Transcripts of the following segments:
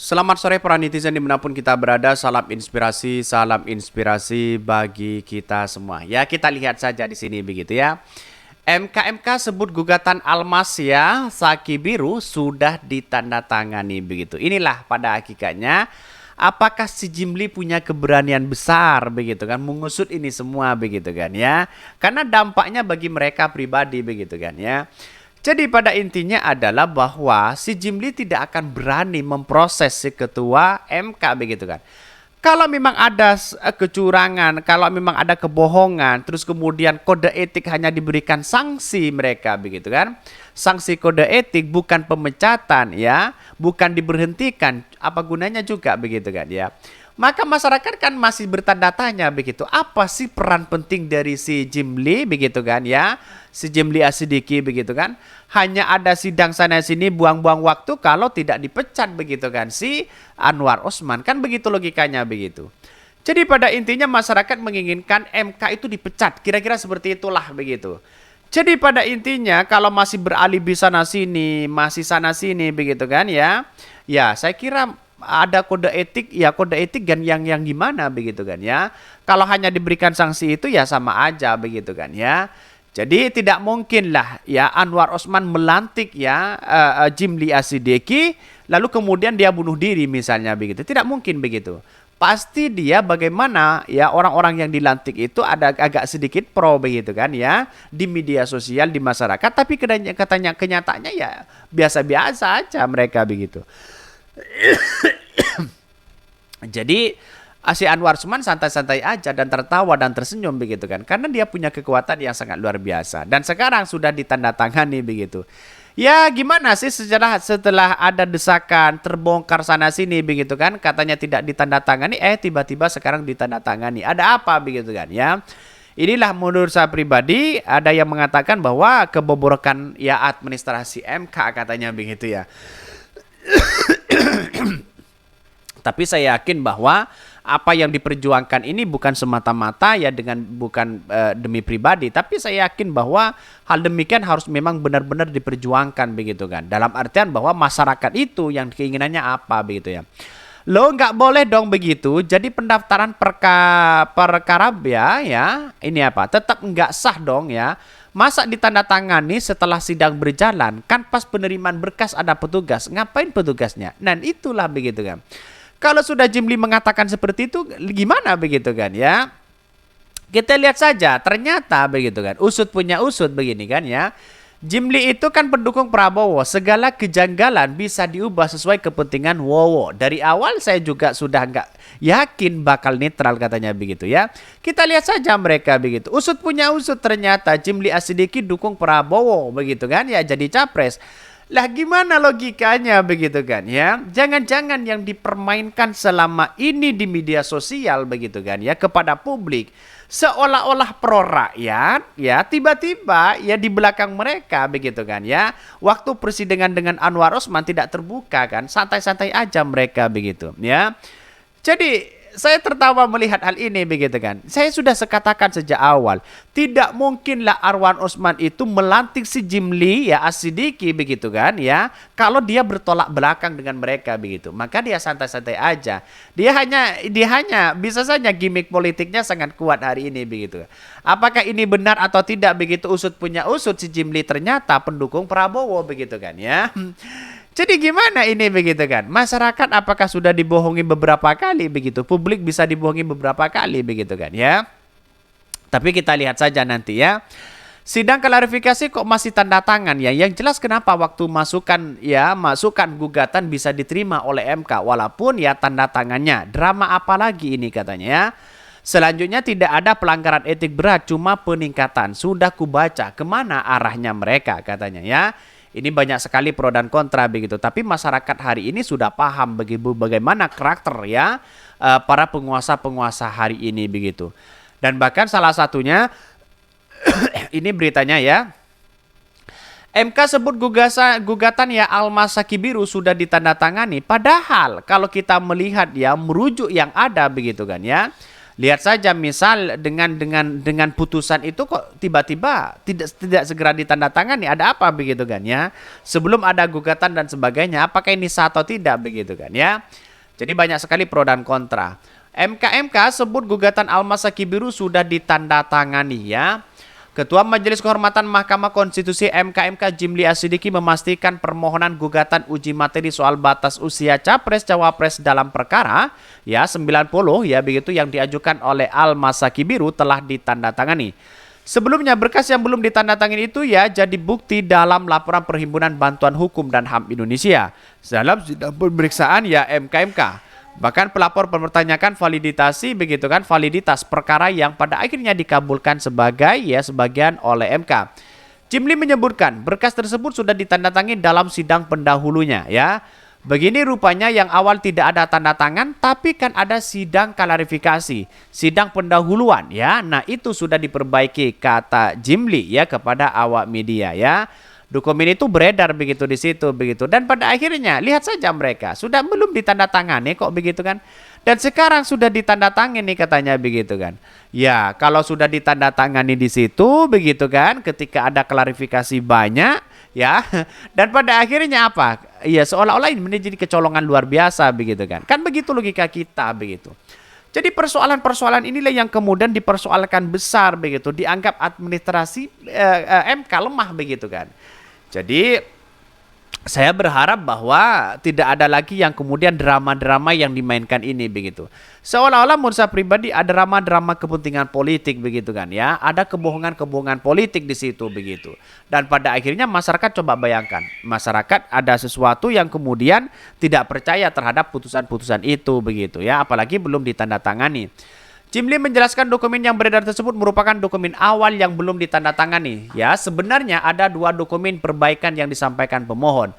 Selamat sore para netizen dimanapun kita berada. Salam inspirasi bagi kita semua. Ya, kita lihat saja di sini begitu ya. MK sebut gugatan Almas ya Saki Biru sudah ditandatangani begitu. Inilah pada hakikatnya apakah si Jimli punya keberanian besar begitu kan mengusut ini semua begitu kan ya. Karena dampaknya bagi mereka pribadi begitu kan ya. Jadi pada intinya adalah bahwa si Jimli tidak akan berani memproses si ketua MK begitu kan. Kalau memang ada kecurangan, kalau memang ada kebohongan, terus kemudian kode etik hanya diberikan sanksi mereka begitu kan. Sanksi kode etik bukan pemecatan ya, bukan diberhentikan, apa gunanya juga begitu kan ya. Maka masyarakat kan masih bertanda tanya begitu. Apa sih peran penting dari si Jimli begitu kan ya? Si Jimli Asidiki begitu kan. Hanya ada sidang sana sini buang-buang waktu kalau tidak dipecat begitu kan si Anwar Usman. Kan begitu logikanya begitu. Jadi pada intinya masyarakat menginginkan MK itu dipecat. Kira-kira seperti itulah begitu. Jadi pada intinya kalau masih beralibi sana sini, masih sana sini begitu kan ya. Ya, saya kira ada kode etik ya, kode etik kan yang gimana begitu kan ya. Kalau hanya diberikan sanksi itu ya sama aja begitu kan ya. Jadi tidak mungkin lah ya Anwar Usman melantik ya Jimli Asidiki lalu kemudian dia bunuh diri misalnya begitu. Tidak mungkin begitu. Pasti dia bagaimana ya orang-orang yang dilantik itu ada agak sedikit pro begitu kan ya di media sosial di masyarakat, tapi katanya kenyataannya ya biasa-biasa aja mereka begitu. Jadi si Anwar Usman santai-santai aja dan tertawa dan tersenyum begitu kan. Karena dia punya kekuatan yang sangat luar biasa. Dan sekarang sudah ditandatangani begitu. Ya gimana sih setelah ada desakan terbongkar sana sini begitu kan. Katanya tidak ditandatangani, tiba-tiba sekarang ditandatangani. Ada apa begitu kan ya. Inilah menurut saya pribadi ada yang mengatakan bahwa kebobrokan ya administrasi MK katanya begitu ya. Tapi saya yakin bahwa apa yang diperjuangkan ini bukan semata-mata ya bukan demi pribadi, tapi saya yakin bahwa hal demikian harus memang benar-benar diperjuangkan begitu kan. Dalam artian bahwa masyarakat itu yang keinginannya apa begitu ya. Lo nggak boleh dong begitu. Jadi pendaftaran perkara ya ini apa? Tetap nggak sah dong ya. Masa ditandatangani setelah sidang berjalan? Kan pas penerimaan berkas ada petugas. Ngapain petugasnya? Dan itulah begitu kan. Kalau sudah Jimli mengatakan seperti itu, gimana begitu kan ya? Kita lihat saja, ternyata begitu kan. Usut punya usut begini kan ya. Jimli itu kan pendukung Prabowo. Segala kejanggalan bisa diubah sesuai kepentingan Wowo. Dari awal saya juga sudah nggak yakin bakal netral katanya begitu ya. Kita lihat saja mereka begitu. Usut punya usut, ternyata Jimli Asidiki dukung Prabowo begitu kan ya, jadi capres. Lah gimana logikanya begitu kan ya? Jangan-jangan yang dipermainkan selama ini di media sosial begitu kan ya kepada publik seolah-olah pro rakyat ya, tiba-tiba ya di belakang mereka begitu kan ya. Waktu persidangan dengan Anwar Usman tidak terbuka kan, santai-santai aja mereka begitu ya. Jadi saya tertawa melihat hal ini begitu kan. Saya sudah sekatakan sejak awal, tidak mungkinlah Anwar Usman itu melantik si Jimli ya Asidiki begitu kan ya. Kalau dia bertolak belakang dengan mereka begitu, maka dia santai-santai aja. Dia hanya bisa saja gimmick politiknya sangat kuat hari ini begitu. Apakah ini benar atau tidak begitu, usut punya usut, si Jimli ternyata pendukung Prabowo begitu kan ya. Jadi gimana ini begitu kan? Masyarakat apakah sudah dibohongi beberapa kali begitu? Publik bisa dibohongi beberapa kali begitu kan ya? Tapi kita lihat saja nanti ya. Sidang klarifikasi kok masih tanda tangan ya? Yang jelas kenapa waktu masukan gugatan bisa diterima oleh MK walaupun ya tanda tangannya. Drama apa lagi ini katanya ya? Selanjutnya tidak ada pelanggaran etik berat, cuma peningkatan. Sudah kubaca kemana arahnya mereka katanya ya. Ini banyak sekali pro dan kontra begitu. Tapi masyarakat hari ini sudah paham bagaimana karakter ya para penguasa-penguasa hari ini begitu. Dan bahkan salah satunya ini beritanya ya. MK sebut gugatan ya Almas Saki Biru sudah ditandatangani. Padahal kalau kita melihat ya merujuk yang ada begitu kan ya. Lihat saja misal dengan putusan itu kok tiba-tiba tidak segera ditandatangani, ada apa begitu kan ya? Sebelum ada gugatan dan sebagainya, apakah ini sah atau tidak begitu kan ya? Jadi banyak sekali pro dan kontra. MK sebut gugatan Almas Sakibiru sudah ditandatangani ya. Ketua Majelis Kehormatan Mahkamah Konstitusi MK Jimli Asidiki memastikan permohonan gugatan uji materi soal batas usia Capres Cawapres dalam perkara ya 90 ya begitu yang diajukan oleh Almas Sakibiru telah ditandatangani. Sebelumnya berkas yang belum ditandatangani itu ya jadi bukti dalam laporan Perhimpunan Bantuan Hukum dan HAM Indonesia dalam sidang pemeriksaan ya MK. Bahkan pelapor mempertanyakan validitas perkara yang pada akhirnya dikabulkan sebagian oleh MK. Jimli menyebutkan berkas tersebut sudah ditandatangani dalam sidang pendahulunya ya. Begini rupanya yang awal tidak ada tanda tangan tapi kan ada sidang klarifikasi, sidang pendahuluan ya. Nah, itu sudah diperbaiki kata Jimli ya kepada awak media ya. Dokumen itu beredar begitu di situ begitu dan pada akhirnya lihat saja mereka sudah belum ditandatangani kok begitu kan dan sekarang sudah ditandatangani katanya begitu kan ya kalau sudah ditandatangani di situ begitu kan ketika ada klarifikasi banyak ya dan pada akhirnya apa ya seolah-olah ini menjadi kecolongan luar biasa begitu kan begitu logika kita begitu. Jadi persoalan-persoalan inilah yang kemudian dipersoalkan besar begitu, dianggap administrasi MK lemah begitu kan. Jadi saya berharap bahwa tidak ada lagi yang kemudian drama-drama yang dimainkan ini begitu. Seolah-olah menurut saya pribadi ada drama-drama kepentingan politik begitu kan ya. Ada kebohongan-kebohongan politik di situ begitu. Dan pada akhirnya masyarakat coba bayangkan, masyarakat ada sesuatu yang kemudian tidak percaya terhadap putusan-putusan itu begitu ya, apalagi belum ditandatangani. Jimli menjelaskan dokumen yang beredar tersebut merupakan dokumen awal yang belum ditandatangani. Ya, sebenarnya ada 2 dokumen perbaikan yang disampaikan pemohon.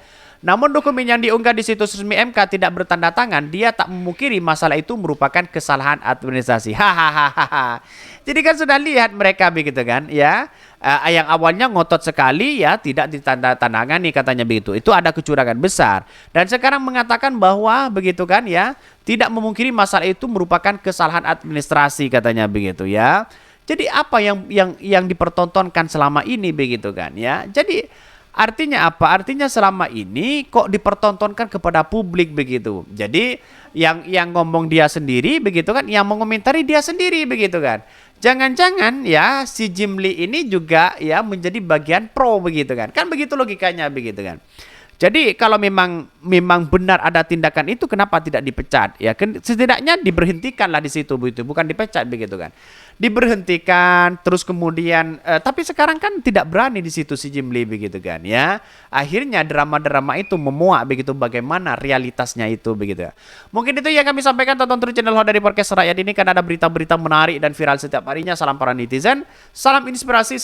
Namun dokumen yang diunggah di situs resmi MK tidak bertanda tangan, dia tak memungkiri masalah itu merupakan kesalahan administrasi. Hahaha. Jadi kan sudah lihat mereka begitu kan, ya. Yang awalnya ngotot sekali ya tidak ditandatangani katanya begitu. Itu ada kecurangan besar. Dan sekarang mengatakan bahwa begitu kan ya, tidak memungkiri masalah itu merupakan kesalahan administrasi katanya begitu ya. Jadi apa yang dipertontonkan selama ini begitu kan ya. Jadi artinya apa? Artinya selama ini kok dipertontonkan kepada publik begitu. Jadi yang ngomong dia sendiri begitu kan, yang mengomentari dia sendiri begitu kan. Jangan-jangan ya si Jimli ini juga ya menjadi bagian pro begitu kan. Kan begitu logikanya begitu kan. Jadi kalau memang benar ada tindakan itu kenapa tidak dipecat? Ya kan setidaknya diberhentikanlah di situ begitu, bukan dipecat begitu kan. Diberhentikan terus kemudian tapi sekarang kan tidak berani di situ si Jimli begitu kan ya. Akhirnya drama-drama itu memuak begitu bagaimana realitasnya itu begitu ya. Mungkin itu yang kami sampaikan, tonton terus channel Hodari Podcast Rakyat ini kan ada berita-berita menarik dan viral setiap harinya. Salam para netizen, salam inspirasi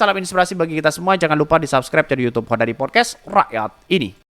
bagi kita semua. Jangan lupa di-subscribe channel YouTube Hodari Podcast Rakyat ini.